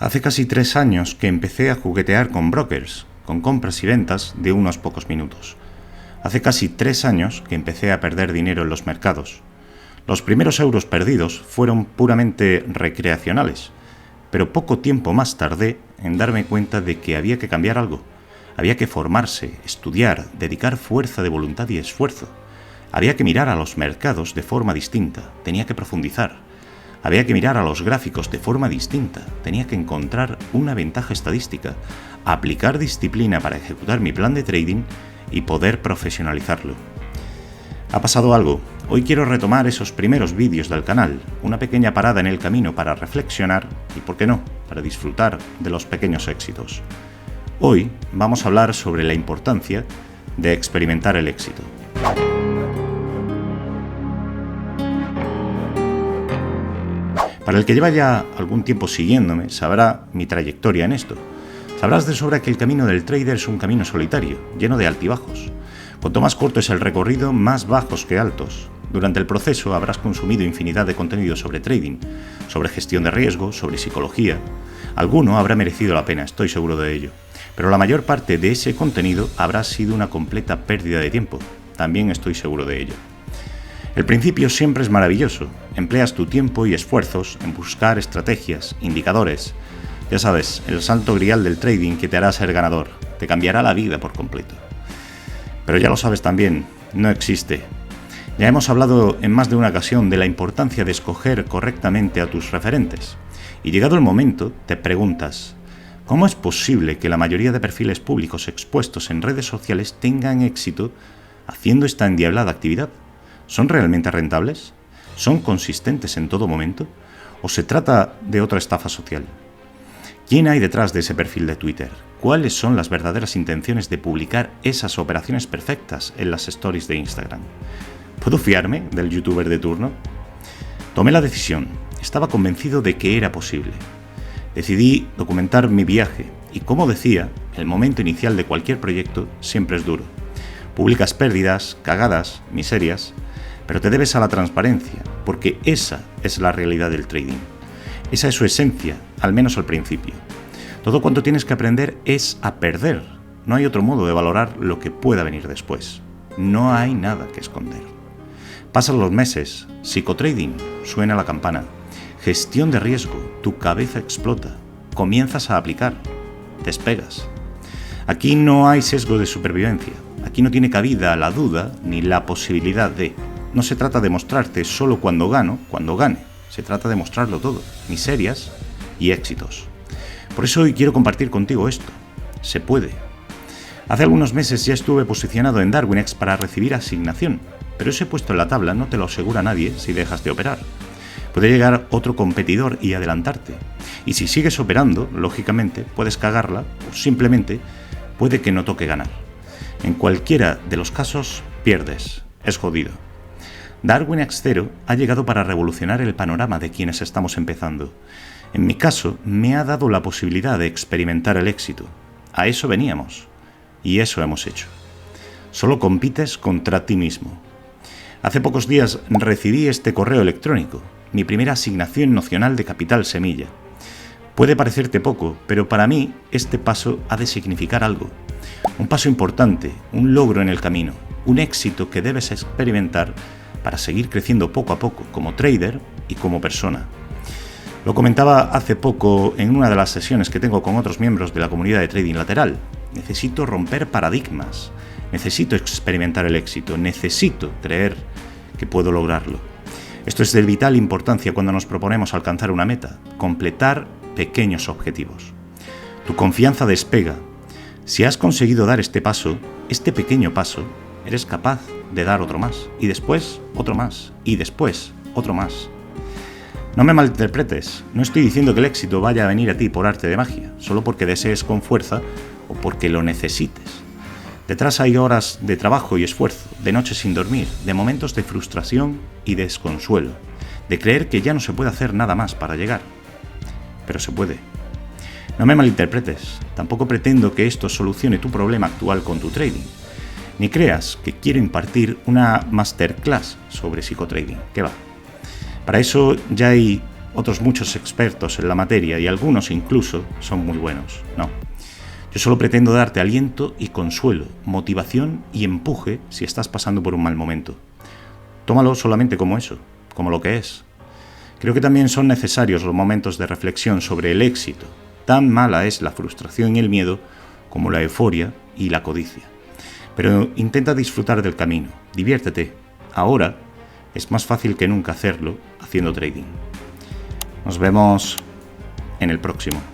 Hace casi 3 años que empecé a juguetear con brokers, con compras y ventas de unos pocos minutos. Hace casi 3 años que empecé a perder dinero en los mercados. Los primeros euros perdidos fueron puramente recreacionales, pero poco tiempo más tardé en darme cuenta de que había que cambiar algo. Había que formarse, estudiar, dedicar fuerza de voluntad y esfuerzo. Había que mirar a los mercados de forma distinta, tenía que profundizar. Había que mirar a los gráficos de forma distinta, tenía que encontrar una ventaja estadística, aplicar disciplina para ejecutar mi plan de trading y poder profesionalizarlo. Ha pasado algo. Hoy quiero retomar esos primeros vídeos del canal, una pequeña parada en el camino para reflexionar y, por qué no, para disfrutar de los pequeños éxitos. Hoy vamos a hablar sobre la importancia de experimentar el éxito. Para el que lleva ya algún tiempo siguiéndome, sabrá mi trayectoria en esto. Sabrás de sobra que el camino del trader es un camino solitario, lleno de altibajos. Cuanto más corto es el recorrido, más bajos que altos. Durante el proceso habrás consumido infinidad de contenido sobre trading, sobre gestión de riesgo, sobre psicología. Alguno habrá merecido la pena, estoy seguro de ello. Pero la mayor parte de ese contenido habrá sido una completa pérdida de tiempo. También estoy seguro de ello. El principio siempre es maravilloso. Empleas tu tiempo y esfuerzos en buscar estrategias, indicadores. Ya sabes, el santo grial del trading que te hará ser ganador. Te cambiará la vida por completo. Pero ya lo sabes también, no existe. Ya hemos hablado en más de una ocasión de la importancia de escoger correctamente a tus referentes. Y llegado el momento, te preguntas, ¿cómo es posible que la mayoría de perfiles públicos expuestos en redes sociales tengan éxito haciendo esta endiablada actividad? ¿Son realmente rentables? ¿Son consistentes en todo momento? ¿O se trata de otra estafa social? ¿Quién hay detrás de ese perfil de Twitter? ¿Cuáles son las verdaderas intenciones de publicar esas operaciones perfectas en las stories de Instagram? ¿Puedo fiarme del youtuber de turno? Tomé la decisión. Estaba convencido de que era posible. Decidí documentar mi viaje y, como decía, el momento inicial de cualquier proyecto siempre es duro. Publicas pérdidas, cagadas, miserias, pero te debes a la transparencia, porque esa es la realidad del trading. Esa es su esencia, al menos al principio. Todo cuanto tienes que aprender es a perder. No hay otro modo de valorar lo que pueda venir después. No hay nada que esconder. Pasan los meses, psicotrading, suena la campana. Gestión de riesgo, tu cabeza explota. Comienzas a aplicar, despegas. Aquí no hay sesgo de supervivencia. Aquí no tiene cabida la duda ni la posibilidad de. No se trata de mostrarte solo cuando gane. Se trata de mostrarlo todo, miserias y éxitos. Por eso hoy quiero compartir contigo esto. Se puede. Hace algunos meses ya estuve posicionado en Darwinex para recibir asignación, pero ese puesto en la tabla no te lo asegura nadie si dejas de operar. Puede llegar otro competidor y adelantarte. Y si sigues operando, lógicamente, puedes cagarla o simplemente puede que no toque ganar. En cualquiera de los casos, pierdes. Es jodido. Darwinex 0 ha llegado para revolucionar el panorama de quienes estamos empezando. En mi caso, me ha dado la posibilidad de experimentar el éxito. A eso veníamos. Y eso hemos hecho. Solo compites contra ti mismo. Hace pocos días recibí este correo electrónico, mi primera asignación nocional de capital semilla. Puede parecerte poco, pero para mí este paso ha de significar algo. Un paso importante, un logro en el camino, un éxito que debes experimentar para seguir creciendo poco a poco como trader y como persona. Lo comentaba hace poco en una de las sesiones que tengo con otros miembros de la comunidad de trading lateral. Necesito romper paradigmas, necesito experimentar el éxito, necesito creer que puedo lograrlo. Esto es de vital importancia cuando nos proponemos alcanzar una meta, completar pequeños objetivos. Tu confianza despega. Si has conseguido dar este paso, este pequeño paso, eres capaz de dar otro más, y después otro más, y después otro más. No me malinterpretes, no estoy diciendo que el éxito vaya a venir a ti por arte de magia, solo porque desees con fuerza o porque lo necesites. Detrás hay horas de trabajo y esfuerzo, de noches sin dormir, de momentos de frustración y desconsuelo, de creer que ya no se puede hacer nada más para llegar. Pero se puede. No me malinterpretes, tampoco pretendo que esto solucione tu problema actual con tu trading. Ni creas que quiero impartir una masterclass sobre psicotrading, que va. Para eso ya hay otros muchos expertos en la materia y algunos incluso son muy buenos. No. Yo solo pretendo darte aliento y consuelo, motivación y empuje si estás pasando por un mal momento. Tómalo solamente como eso, como lo que es. Creo que también son necesarios los momentos de reflexión sobre el éxito. Tan mala es la frustración y el miedo como la euforia y la codicia. Pero intenta disfrutar del camino, diviértete. Ahora es más fácil que nunca hacerlo haciendo trading. Nos vemos en el próximo.